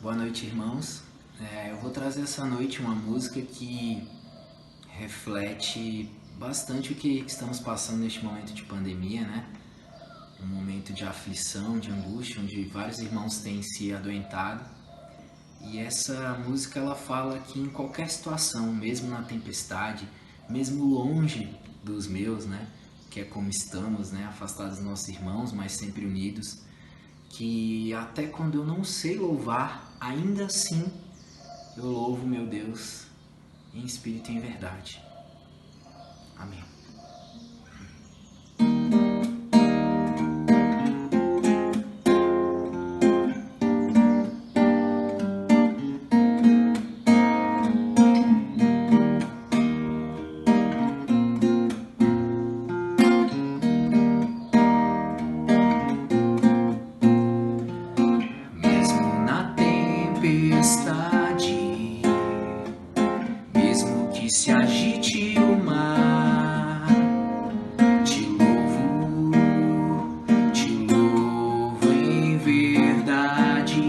Boa noite, irmãos. Eu vou trazer essa noite uma música que reflete bastante o que estamos passando neste momento de pandemia, né? Um momento de aflição, de angústia, onde vários irmãos têm se adoentado. E essa música ela fala que em qualquer situação, mesmo na tempestade, mesmo longe dos meus, né? Que é como estamos, né? Afastados dos nossos irmãos, mas sempre unidos. Que até quando eu não sei louvar, ainda assim eu louvo meu Deus em espírito e em verdade. Amém. Mesmo na tempestade, mesmo que se agite o mar, te louvo em verdade.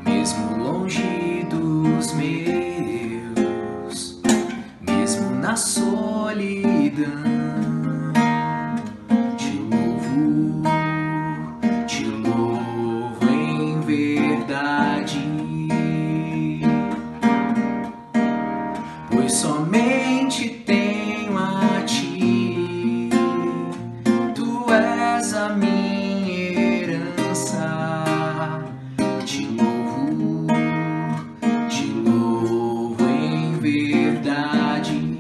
Mesmo longe dos meus, mesmo na solidão, te louvo em verdade. Pois somente tenho a ti, tu és a minha herança. Te louvo em verdade.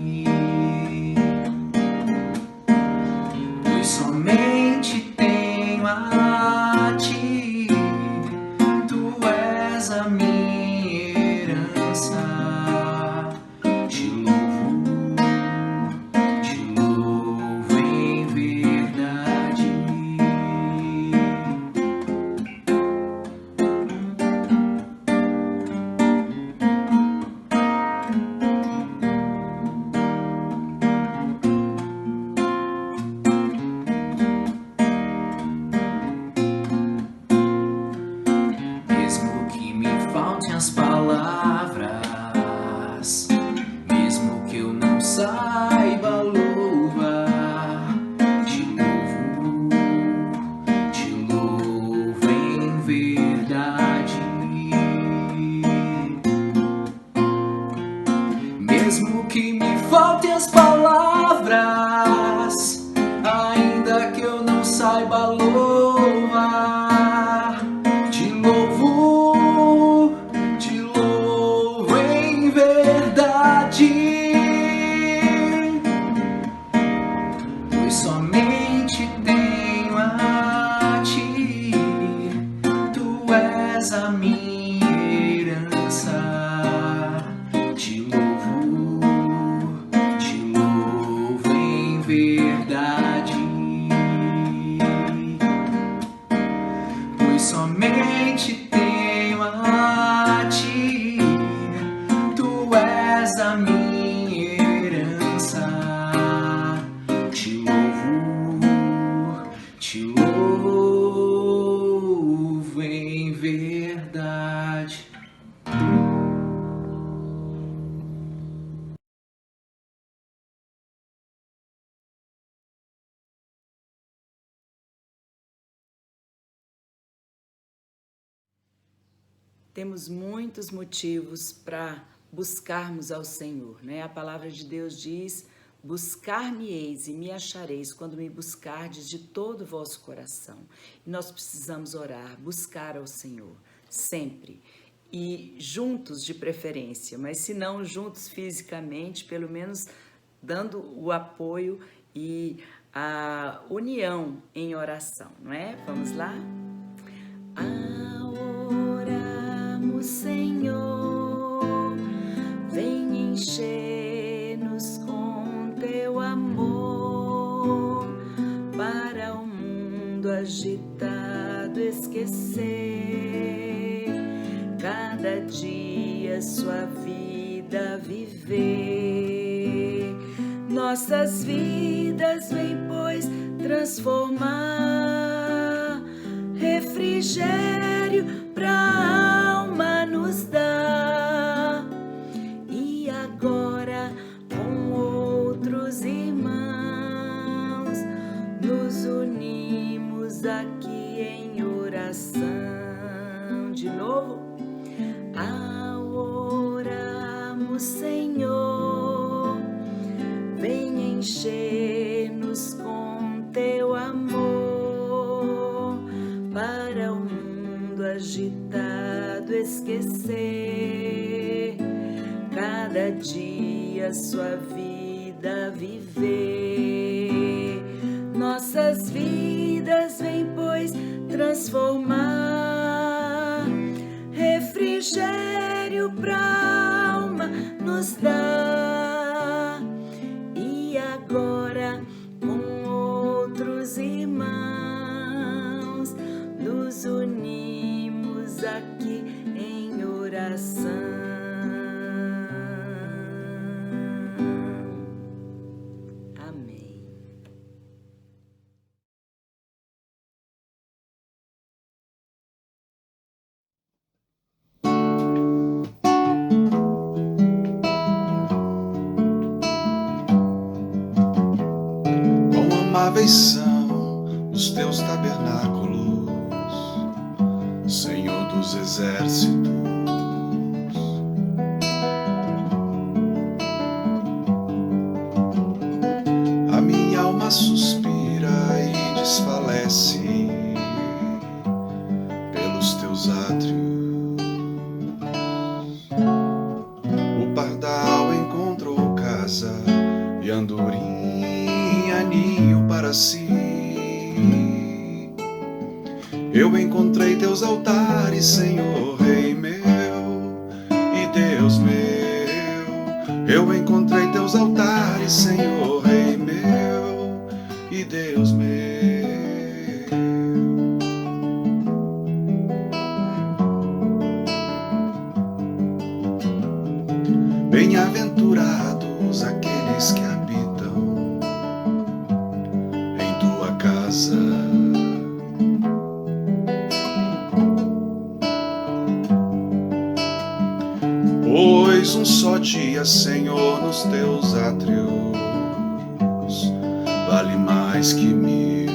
Pois somente tenho a ti, tu és a minha herança. Te louvo em verdade. Mesmo que me faltem as palavras, mesmo que eu não saiba louvar, te louvo em verdade. Mesmo que me faltem as palavras, ainda que eu não saiba louvar, te louvo em verdade. Pois somente tenho a ti, tu és a minha herança. Te louvo em verdade. Pois somente tenho a ti, tu és a minha herança. Te louvo em verdade. Temos muitos motivos para buscarmos ao Senhor, né? A palavra de Deus diz: buscar-me-eis e me achareis quando me buscardes de todo o vosso coração. E nós precisamos orar, buscar ao Senhor, sempre. E juntos de preferência, mas se não juntos fisicamente, pelo menos dando o apoio e a união em oração, não é? Vamos lá? Senhor, vem encher-nos com teu amor, para o mundo agitado esquecer, cada dia sua vida viver. Nossas vidas vem, pois, transformar, refrigério pra alma nos dá. E agora com outros irmãos nos unimos aqui em oração. De novo, ao orarmos, Senhor, vem encher-nos com teu amor, para o mundo agitado esquecer, cada dia sua vida viver. Nossas vidas vem, pois, transformar, refrigério pra alma nos dá. E agora com outros irmãos nos unimos aqui em oração. Amém. Quão amáveis são os teus tabernáculos, Senhor dos exércitos. A minha alma suspira e desfalece pelos teus átrios. O pardal encontrou casa e andorinha ninho para si. Eu encontrei teus altares, Senhor, Rei meu e Deus meu. Eu encontrei teus altares, Senhor, Rei meu e Deus meu. Bem-aventurados aqueles que habitam em tua casa. Pois um só dia, Senhor, nos teus átrios vale mais que 1000.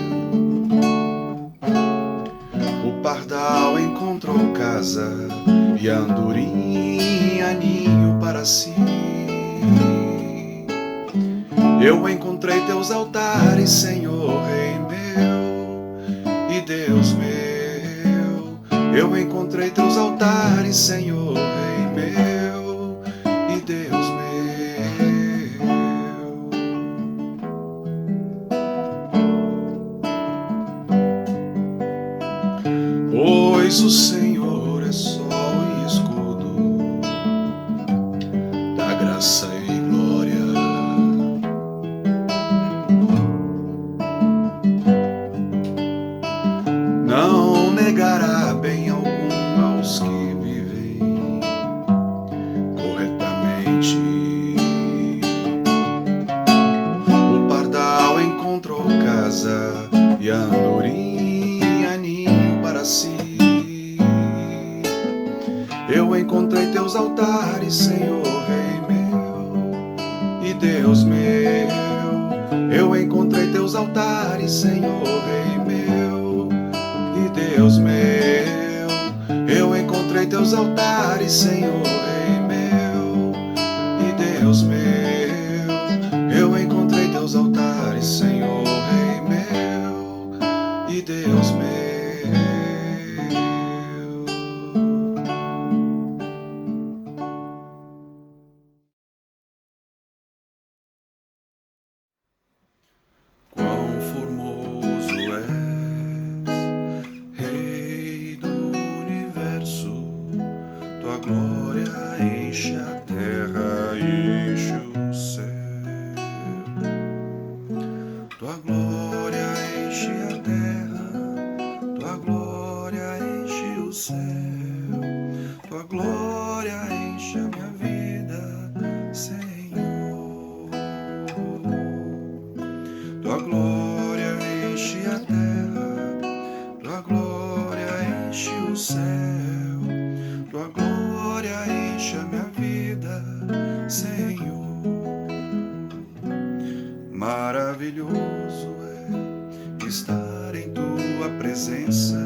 O pardal encontrou casa e a andorinha ninho para si. Eu encontrei teus altares, Senhor, Rei meu e Deus meu. Eu encontrei teus altares, Senhor, Rei meu e Deus meu. Pois o Senhor é sol e escudo da graça e glória. Não negará bem algum aos que vivem corretamente. O pardal encontrou casa e a andorinha ninho para si. Eu encontrei teus altares, Senhor, Rei meu e Deus meu. Eu encontrei teus altares, Senhor, Rei meu e Deus meu. Eu encontrei teus altares, Senhor, Rei meu e Deus meu. Eu encontrei teus altares, Senhor, Rei meu e Deus meu. Quão formoso és, Rei do universo, tua glória enche a terra, enche presença.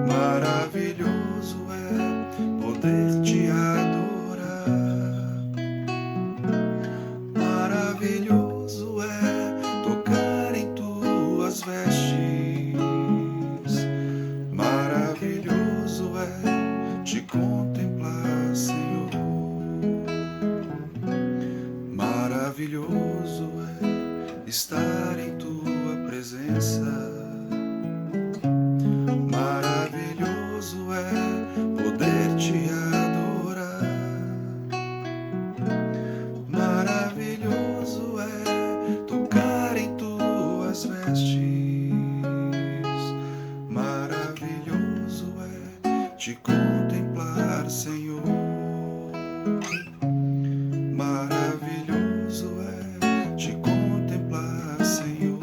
Maravilhoso é poder te adorar. Maravilhoso é tocar em tuas vestes. Maravilhoso é te contemplar, Senhor. Maravilhoso é estar em tua presença. Maravilhoso é poder te adorar. Maravilhoso é tocar em tuas vestes. Maravilhoso é te contemplar, Senhor. Maravilhoso é te contemplar, Senhor.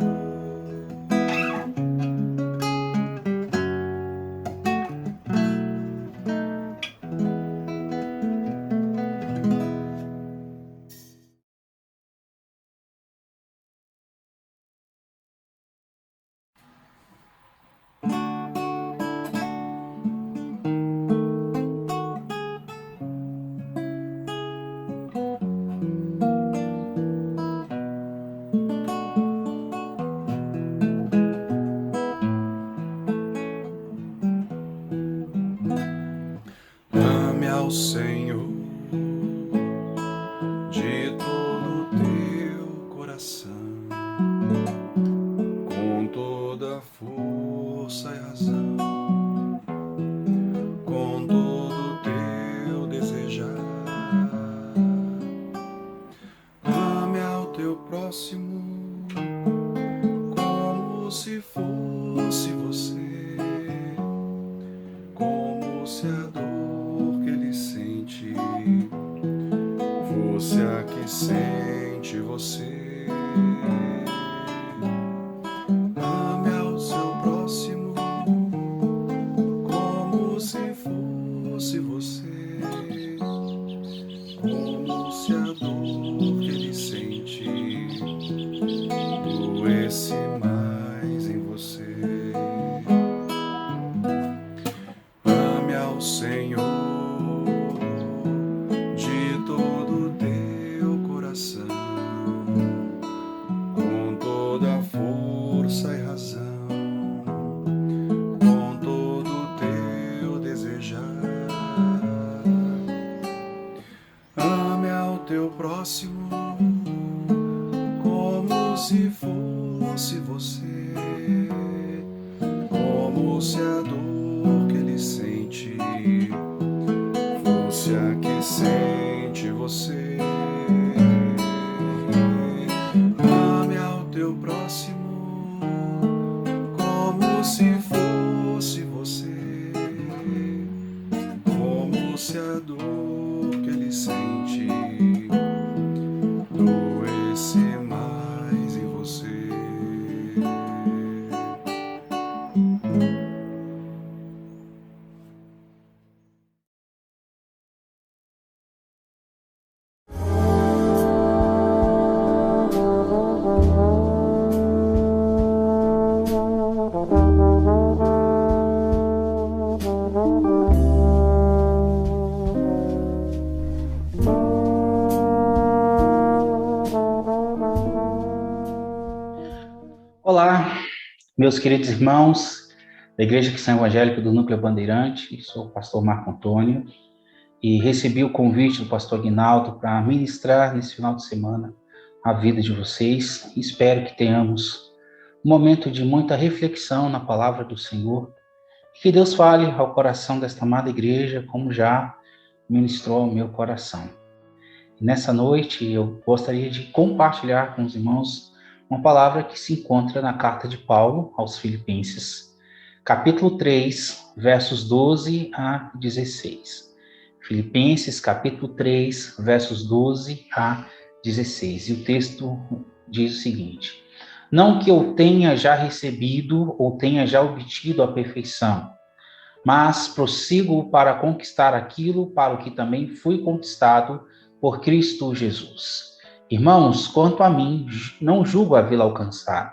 Ame ao Senhor de todo o teu coração, com toda a força e razão, com todo o teu desejar. Ame ao teu próximo como se fosse você, como se a dor que ele sente fosse a que sente você. Ame ao seu próximo como se fosse você, como se a dor que ele sente doesse mais em você. Ame ao Senhor de todo o teu coração, com toda a força e razão, com todo o teu desejar. Ame ao teu próximo como se fosse você, como se a dor que ele sente fosse a que sente você. Ame ao teu próximo como se fosse você, como se a dor que ele sente doesse mais em você. Olá, meus queridos irmãos da Igreja Cristã Evangélica do Núcleo Bandeirante. Sou o pastor Marco Antônio e recebi o convite do pastor Aguinaldo para ministrar nesse final de semana a vida de vocês. Espero que tenhamos um momento de muita reflexão na palavra do Senhor e que Deus fale ao coração desta amada igreja como já ministrou ao meu coração. E nessa noite eu gostaria de compartilhar com os irmãos uma palavra que se encontra na carta de Paulo aos Filipenses, capítulo 3, versos 12 a 16. Filipenses, capítulo 3, versos 12 a 16. E o texto diz o seguinte: não que eu tenha já recebido ou tenha já obtido a perfeição, mas prossigo para conquistar aquilo para o que também fui conquistado por Cristo Jesus. Irmãos, quanto a mim, não julgo havê-lo alcançado,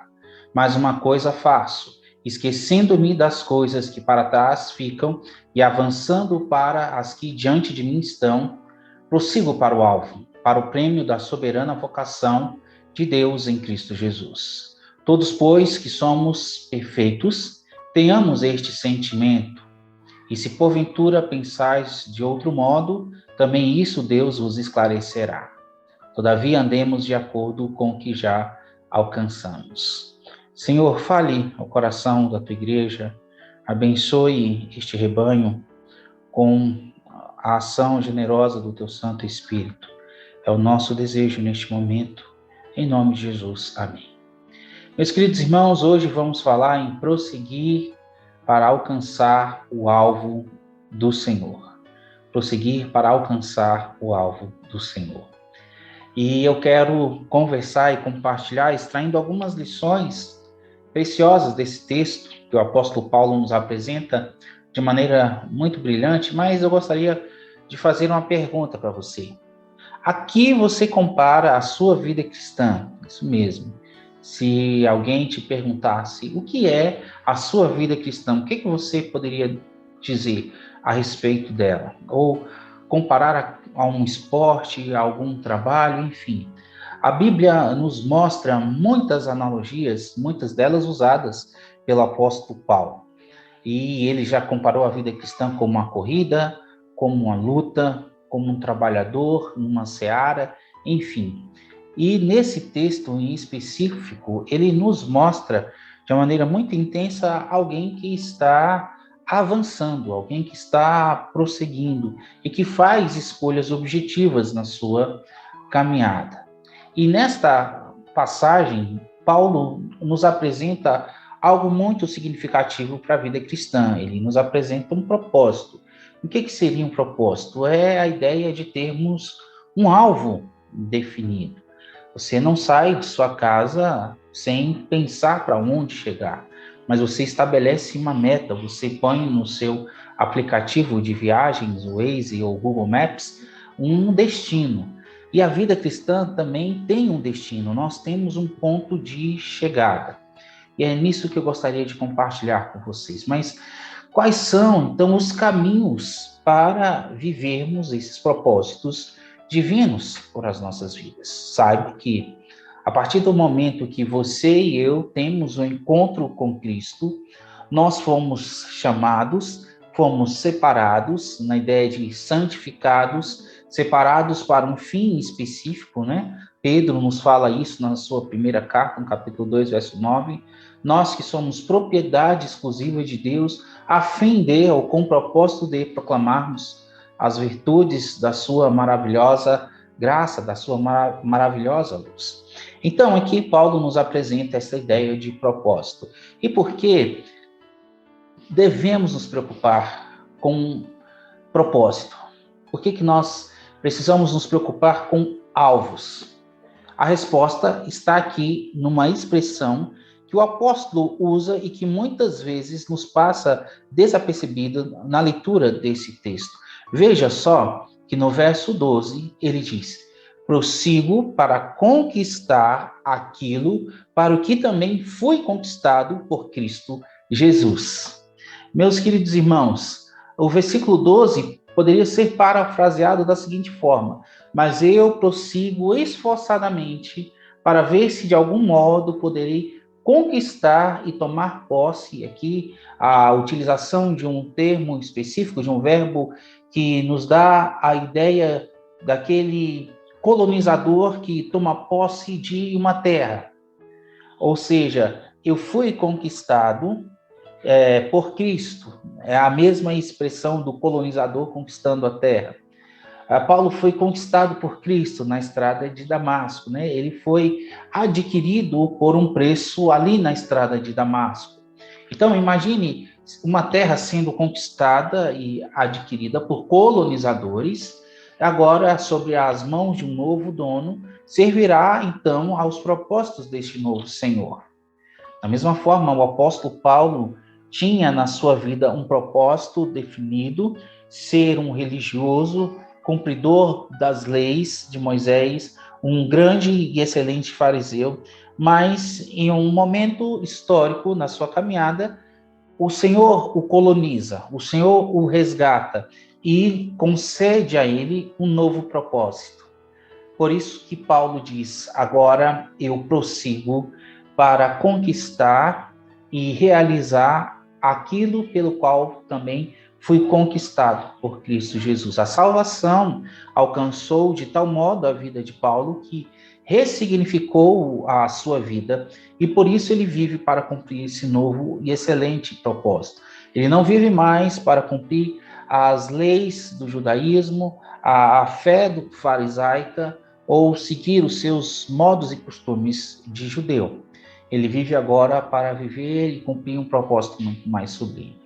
Mas uma coisa faço, esquecendo-me das coisas que para trás ficam e avançando para as que diante de mim estão, prossigo para o alvo, para o prêmio da soberana vocação de Deus em Cristo Jesus. Todos, pois, que somos perfeitos, tenhamos este sentimento. E se porventura pensais de outro modo, também isso Deus vos esclarecerá. Todavia andemos de acordo com o que já alcançamos. Senhor, fale ao coração da tua igreja, abençoe este rebanho com a ação generosa do teu Santo Espírito. É o nosso desejo neste momento, em nome de Jesus. Amém. Meus queridos irmãos, hoje vamos falar em prosseguir para alcançar o alvo do Senhor. Prosseguir para alcançar o alvo do Senhor. E eu quero conversar e compartilhar, extraindo algumas lições preciosas desse texto que o apóstolo Paulo nos apresenta de maneira muito brilhante, mas eu gostaria de fazer uma pergunta para você. A que você compara a sua vida cristã? Isso mesmo. Se alguém te perguntasse o que é a sua vida cristã, o que você poderia dizer a respeito dela? Ou comparar a um esporte, a algum trabalho, enfim. A Bíblia nos mostra muitas analogias, muitas delas usadas pelo apóstolo Paulo. E ele já comparou a vida cristã como uma corrida, como uma luta, como um trabalhador, numa seara, enfim. E nesse texto em específico, ele nos mostra de uma maneira muito intensa alguém que está avançando, alguém que está prosseguindo e que faz escolhas objetivas na sua caminhada. E nesta passagem, Paulo nos apresenta algo muito significativo para a vida cristã. Ele nos apresenta um propósito. O que seria um propósito? É a ideia de termos um alvo definido. Você não sai de sua casa sem pensar para onde chegar, mas você estabelece uma meta, você põe no seu aplicativo de viagens, o Waze ou Google Maps, um destino. E a vida cristã também tem um destino, nós temos um ponto de chegada. E é nisso que eu gostaria de compartilhar com vocês. Mas quais são, então, os caminhos para vivermos esses propósitos divinos por as nossas vidas? Saiba que, a partir do momento que você e eu temos um encontro com Cristo, nós fomos chamados, fomos separados, na ideia de santificados, separados para um fim específico, né? Pedro nos fala isso na sua primeira carta, no capítulo 2, verso 9. Nós que somos propriedade exclusiva de Deus, a fim de, ou com o propósito de proclamarmos as virtudes da sua maravilhosa graça, da sua maravilhosa luz. Então, aqui Paulo nos apresenta essa ideia de propósito. E por que devemos nos preocupar com propósito? Por que nós precisamos nos preocupar com alvos? A resposta está aqui numa expressão que o apóstolo usa e que muitas vezes nos passa desapercebida na leitura desse texto. Veja só que no verso 12 ele diz: prossigo para conquistar aquilo para o que também fui conquistado por Cristo Jesus. Meus queridos irmãos, o versículo 12 poderia ser parafraseado da seguinte forma: mas eu prossigo esforçadamente para ver se de algum modo poderei conquistar e tomar posse. Aqui a utilização de um termo específico, de um verbo que nos dá a ideia daquele colonizador que toma posse de uma terra. Ou seja, eu fui conquistado por Cristo. É a mesma expressão do colonizador conquistando a terra. Paulo foi conquistado por Cristo na estrada de Damasco, né? Ele foi adquirido por um preço ali na estrada de Damasco. Então, imagine uma terra sendo conquistada e adquirida por colonizadores, agora sob as mãos de um novo dono, servirá então aos propósitos deste novo Senhor. Da mesma forma, o apóstolo Paulo tinha na sua vida um propósito definido, ser um religioso, cumpridor das leis de Moisés, um grande e excelente fariseu, mas em um momento histórico na sua caminhada, o Senhor o coloniza, o Senhor o resgata e concede a ele um novo propósito. Por isso que Paulo diz: agora eu prossigo para conquistar e realizar aquilo pelo qual também fui conquistado por Cristo Jesus. A salvação alcançou de tal modo a vida de Paulo que ressignificou a sua vida e por isso ele vive para cumprir esse novo e excelente propósito. Ele não vive mais para cumprir as leis do judaísmo, a fé farisaica, ou seguir os seus modos e costumes de judeu. Ele vive agora para viver e cumprir um propósito muito mais sublime,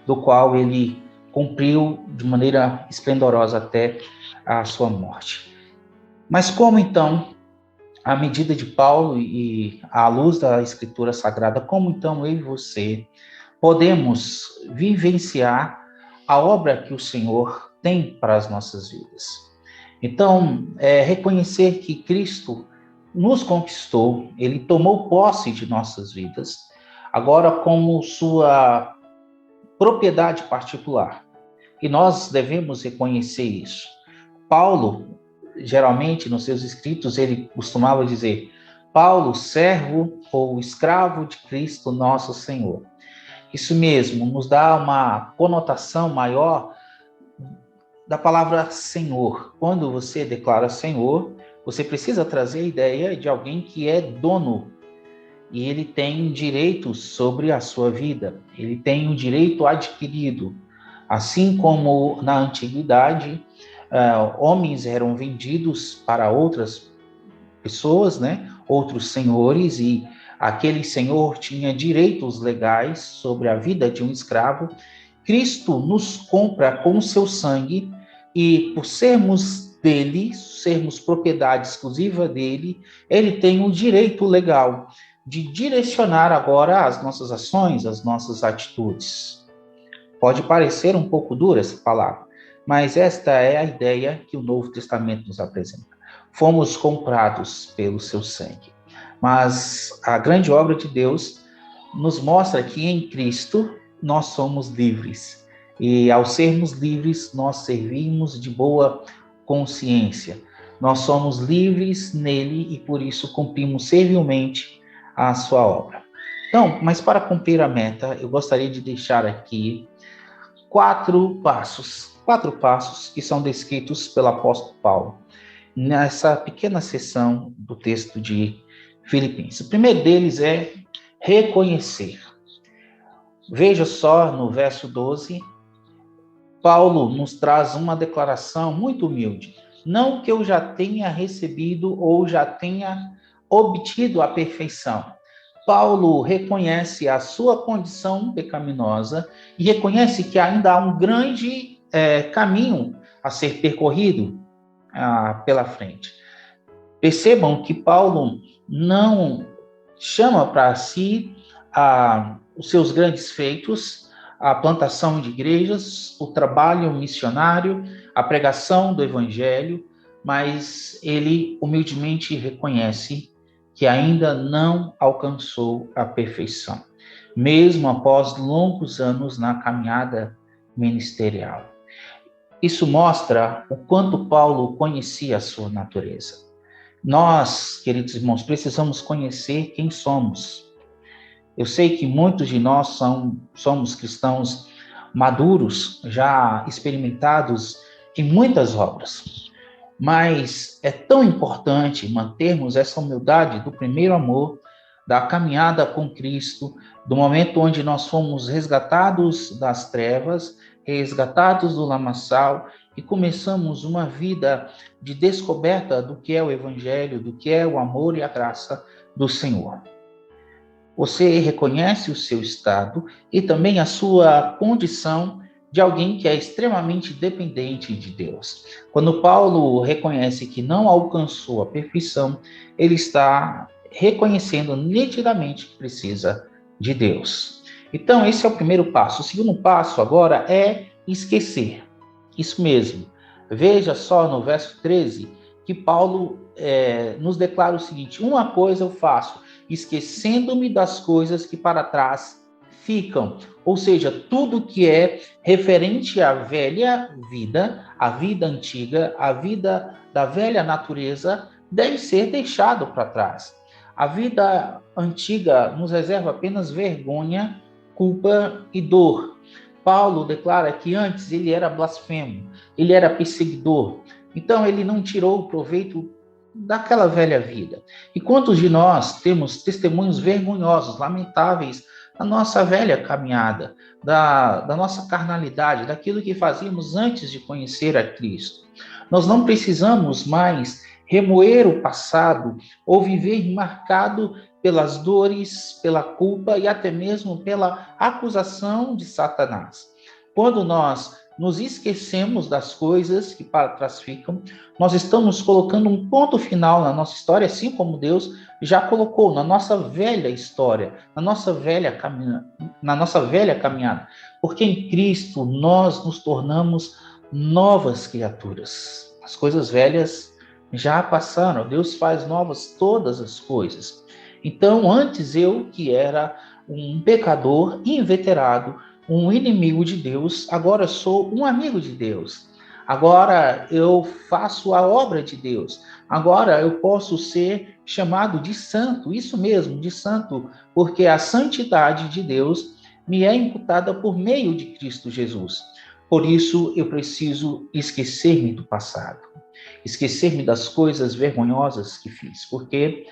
do qual ele cumpriu de maneira esplendorosa até a sua morte. Mas como então, à medida de Paulo e à luz da Escritura Sagrada, como então eu e você podemos vivenciar a obra que o Senhor tem para as nossas vidas? Então, reconhecer que Cristo nos conquistou, ele tomou posse de nossas vidas, agora como sua propriedade particular. E nós devemos reconhecer isso. Paulo, geralmente, nos seus escritos, ele costumava dizer: Paulo, servo ou escravo de Cristo, nosso Senhor. Isso mesmo, nos dá uma conotação maior da palavra Senhor. Quando você declara Senhor, você precisa trazer a ideia de alguém que é dono e ele tem direitos sobre a sua vida, ele tem um direito adquirido. Assim como na antiguidade, homens eram vendidos para outras pessoas, né? Outros senhores, e aquele senhor tinha direitos legais sobre a vida de um escravo. Cristo nos compra com o seu sangue e, por sermos dele, sermos propriedade exclusiva dele, ele tem o direito legal de direcionar agora as nossas ações, as nossas atitudes. Pode parecer um pouco dura essa palavra, mas esta é a ideia que o Novo Testamento nos apresenta. Fomos comprados pelo seu sangue. Mas a grande obra de Deus nos mostra que em Cristo nós somos livres. E ao sermos livres, nós servimos de boa consciência. Nós somos livres nele e por isso cumprimos servilmente a sua obra. Então, mas para cumprir a meta, eu gostaria de deixar aqui 4 passos que são descritos pelo apóstolo Paulo nessa pequena seção do texto de Filipenses. O primeiro deles é reconhecer. Veja só no verso 12, Paulo nos traz uma declaração muito humilde. Não que eu já tenha recebido ou já tenha obtido a perfeição. Paulo reconhece a sua condição pecaminosa e reconhece que ainda há um grande caminho a ser percorrido pela frente. Percebam que Paulo não chama para si os seus grandes feitos, a plantação de igrejas, o trabalho missionário, a pregação do evangelho, mas ele humildemente reconhece que ainda não alcançou a perfeição, mesmo após longos anos na caminhada ministerial. Isso mostra o quanto Paulo conhecia a sua natureza. Nós, queridos irmãos, precisamos conhecer quem somos. Eu sei que muitos de nós somos cristãos maduros, já experimentados em muitas obras. Mas é tão importante mantermos essa humildade do primeiro amor, da caminhada com Cristo, do momento onde nós fomos resgatados das trevas, resgatados do lamaçal e começamos uma vida de descoberta do que é o Evangelho, do que é o amor e a graça do Senhor. Você reconhece o seu estado e também a sua condição de alguém que é extremamente dependente de Deus. Quando Paulo reconhece que não alcançou a perfeição, ele está reconhecendo nitidamente que precisa de Deus. Então, esse é o primeiro passo. O segundo passo agora é esquecer. Isso mesmo. Veja só no verso 13 que Paulo nos declara o seguinte: uma coisa eu faço, esquecendo-me das coisas que para trás ficam. Ou seja, tudo que é referente à velha vida, à vida antiga, à vida da velha natureza, deve ser deixado para trás. A vida antiga nos reserva apenas vergonha, culpa e dor. Paulo declara que antes ele era blasfemo, ele era perseguidor, então ele não tirou o proveito daquela velha vida. E quantos de nós temos testemunhos vergonhosos, lamentáveis, da nossa velha caminhada, da nossa carnalidade, daquilo que fazíamos antes de conhecer a Cristo. Nós não precisamos mais remoer o passado ou viver marcado pelas dores, pela culpa e até mesmo pela acusação de Satanás. Quando nós nos esquecemos das coisas que para trás ficam, nós estamos colocando um ponto final na nossa história, assim como Deus já colocou na nossa velha história, na nossa velha caminhada. Porque em Cristo nós nos tornamos novas criaturas. As coisas velhas já passaram, Deus faz novas todas as coisas. Então, antes eu, que era um pecador inveterado, um inimigo de Deus, agora sou um amigo de Deus. Agora eu faço a obra de Deus. Agora eu posso ser chamado de santo, isso mesmo, de santo, porque a santidade de Deus me é imputada por meio de Cristo Jesus. Por isso eu preciso esquecer-me do passado, esquecer-me das coisas vergonhosas que fiz, porque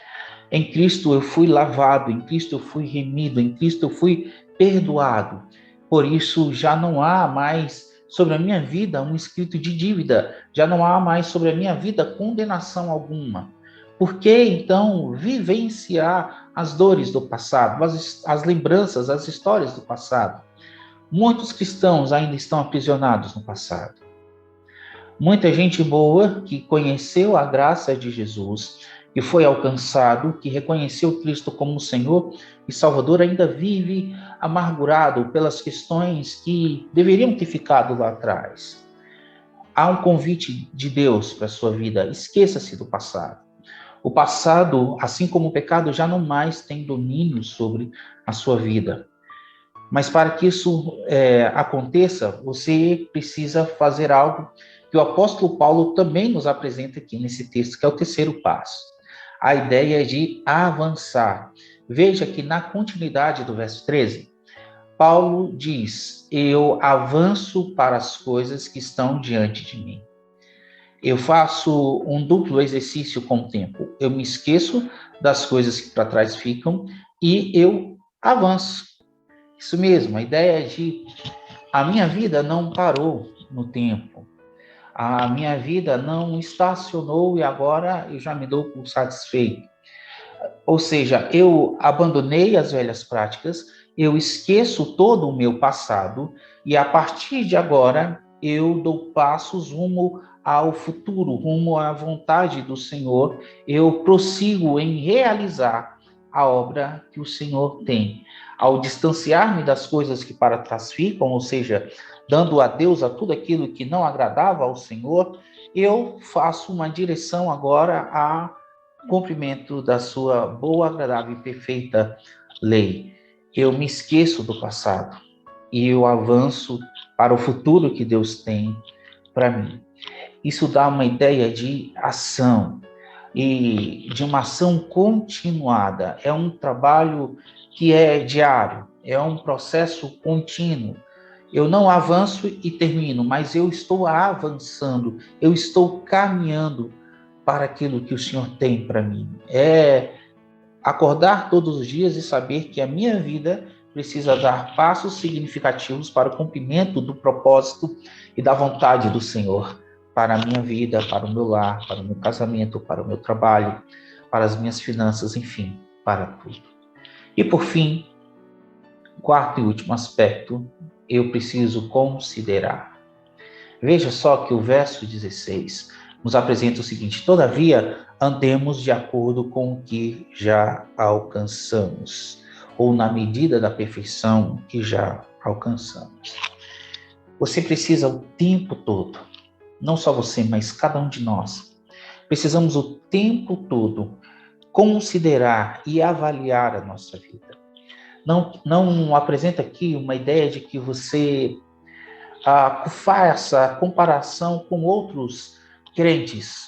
em Cristo eu fui lavado, em Cristo eu fui remido, em Cristo eu fui perdoado. Por isso, já não há mais sobre a minha vida um escrito de dívida, já não há mais sobre a minha vida condenação alguma. Por que, então, vivenciar as dores do passado, as lembranças, as histórias do passado? Muitos cristãos ainda estão aprisionados no passado. Muita gente boa que conheceu a graça de Jesus, que foi alcançado, que reconheceu Cristo como Senhor e Salvador, ainda vive amargurado pelas questões que deveriam ter ficado lá atrás. Há um convite de Deus para a sua vida: esqueça-se do passado. O passado, assim como o pecado, já não mais tem domínio sobre a sua vida. Mas para que isso aconteça, você precisa fazer algo que o apóstolo Paulo também nos apresenta aqui nesse texto, que é o terceiro passo. A ideia de avançar. Veja que na continuidade do verso 13, Paulo diz: eu avanço para as coisas que estão diante de mim. Eu faço um duplo exercício com o tempo. Eu me esqueço das coisas que para trás ficam e eu avanço. Isso mesmo, a ideia é de a minha vida não parou no tempo. A minha vida não estacionou e agora eu já me dou por satisfeito. Ou seja, eu abandonei as velhas práticas, eu esqueço todo o meu passado e a partir de agora eu dou passos rumo ao futuro, rumo à vontade do Senhor. Eu prossigo em realizar a obra que o Senhor tem. Ao distanciar-me das coisas que para trás ficam, ou seja, dando adeus a tudo aquilo que não agradava ao Senhor, eu faço uma direção agora ao cumprimento da sua boa, agradável e perfeita lei. Eu me esqueço do passado e eu avanço para o futuro que Deus tem para mim. Isso dá uma ideia de ação e de uma ação continuada. É um trabalho que é diário, é um processo contínuo. Eu não avanço e termino, mas eu estou avançando, eu estou caminhando para aquilo que o Senhor tem para mim. É acordar todos os dias e saber que a minha vida precisa dar passos significativos para o cumprimento do propósito e da vontade do Senhor para a minha vida, para o meu lar, para o meu casamento, para o meu trabalho, para as minhas finanças, enfim, para tudo. E por fim, quarto e último aspecto, eu preciso considerar. Veja só que o verso 16 nos apresenta o seguinte: todavia, andemos de acordo com o que já alcançamos, ou na medida da perfeição que já alcançamos. Você precisa o tempo todo, não só você, mas cada um de nós, precisamos o tempo todo considerar e avaliar a nossa vida. Não apresenta aqui uma ideia de que você faça comparação com outros crentes.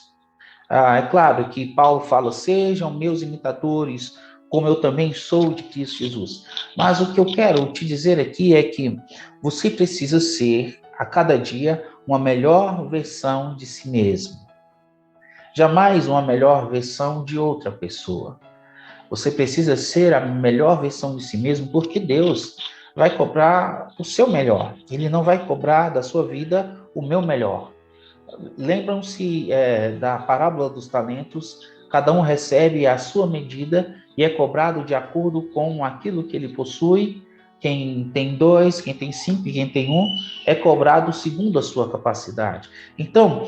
É claro que Paulo fala, sejam meus imitadores, como eu também sou de Cristo Jesus. Mas o que eu quero te dizer aqui é que você precisa ser, a cada dia, uma melhor versão de si mesmo. Jamais uma melhor versão de outra pessoa. Você precisa ser a melhor versão de si mesmo, porque Deus vai cobrar o seu melhor. Ele não vai cobrar da sua vida o meu melhor. Lembram-se da parábola dos talentos? Cada um recebe a sua medida e é cobrado de acordo com aquilo que ele possui. Quem tem 2, quem tem 5 e quem tem 1 é cobrado segundo a sua capacidade. Então,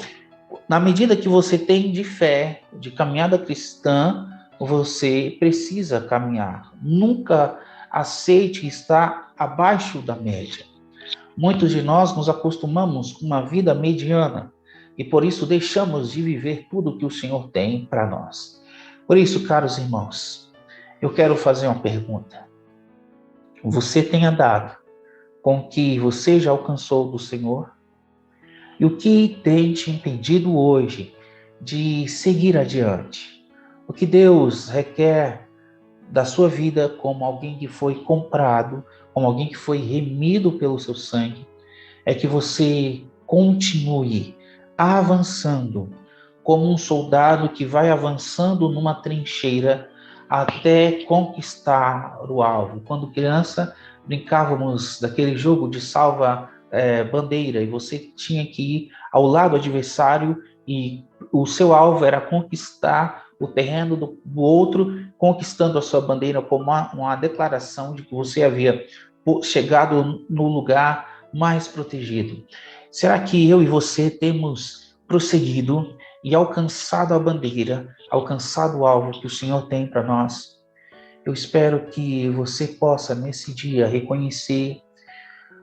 na medida que você tem de fé, de caminhada cristã, você precisa caminhar. Nunca aceite estar abaixo da média. Muitos de nós nos acostumamos com uma vida mediana e por isso deixamos de viver tudo que o Senhor tem para nós. Por isso, caros irmãos, eu quero fazer uma pergunta. Você tem andado com o que você já alcançou do Senhor? E o que tem te impedido hoje de seguir adiante? O que Deus requer da sua vida como alguém que foi comprado, como alguém que foi remido pelo seu sangue, é que você continue avançando como um soldado que vai avançando numa trincheira até conquistar o alvo. Quando criança, brincávamos daquele jogo de salva-bandeira e você tinha que ir ao lado adversário e o seu alvo era conquistar o terreno do outro, conquistando a sua bandeira como uma declaração de que você havia chegado no lugar mais protegido. Será que eu e você temos prosseguido e alcançado a bandeira, alcançado o alvo que o Senhor tem para nós? Eu espero que você possa, nesse dia, reconhecer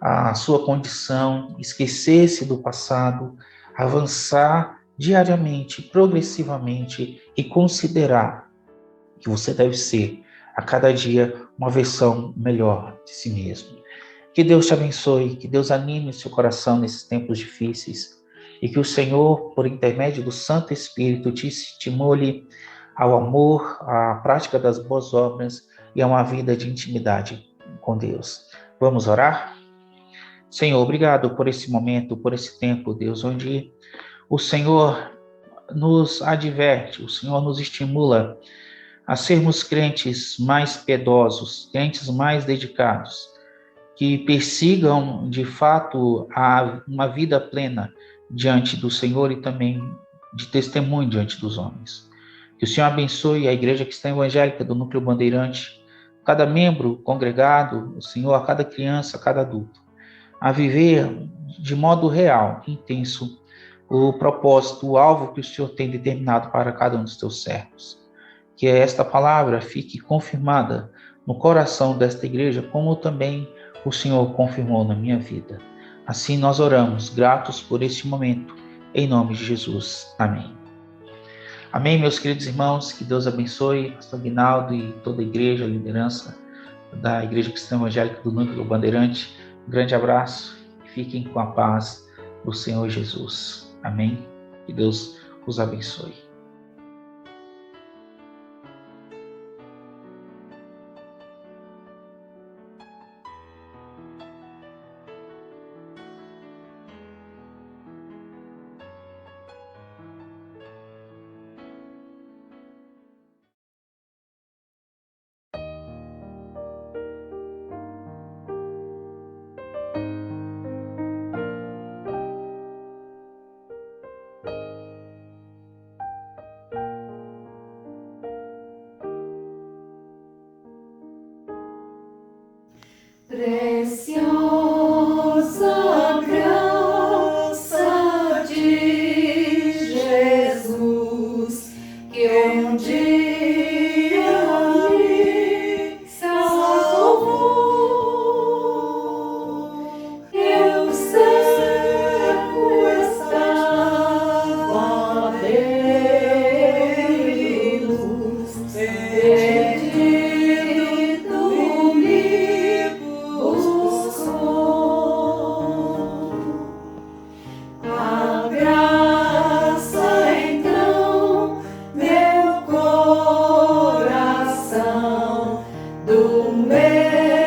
a sua condição, esquecer-se do passado, avançar diariamente, progressivamente e considerar que você deve ser, a cada dia, uma versão melhor de si mesmo. Que Deus te abençoe, que Deus anime o seu coração nesses tempos difíceis e que o Senhor, por intermédio do Santo Espírito, te estimule ao amor, à prática das boas obras e a uma vida de intimidade com Deus. Vamos orar? Senhor, obrigado por esse momento, por esse tempo, Deus, onde o Senhor nos adverte, o Senhor nos estimula a sermos crentes mais piedosos, crentes mais dedicados, que persigam, de fato, uma vida plena diante do Senhor e também de testemunho diante dos homens. Que o Senhor abençoe a Igreja Cristã Evangélica do Núcleo Bandeirante, cada membro congregado, o Senhor, a cada criança, a cada adulto, a viver de modo real, intenso, o propósito, o alvo que o Senhor tem determinado para cada um dos teus servos. Que esta palavra fique confirmada no coração desta igreja, como também o Senhor confirmou na minha vida. Assim nós oramos, gratos por este momento, em nome de Jesus. Amém. Amém, meus queridos irmãos, que Deus abençoe pastor Aguinaldo e toda a igreja, a liderança da Igreja Cristã Evangélica do Núcleo Bandeirante. Um grande abraço e fiquem com a paz do Senhor Jesus. Amém. Que Deus os abençoe. Preciosa graça de Jesus, que um dia me salvou. Eu cerco estava Deus. meu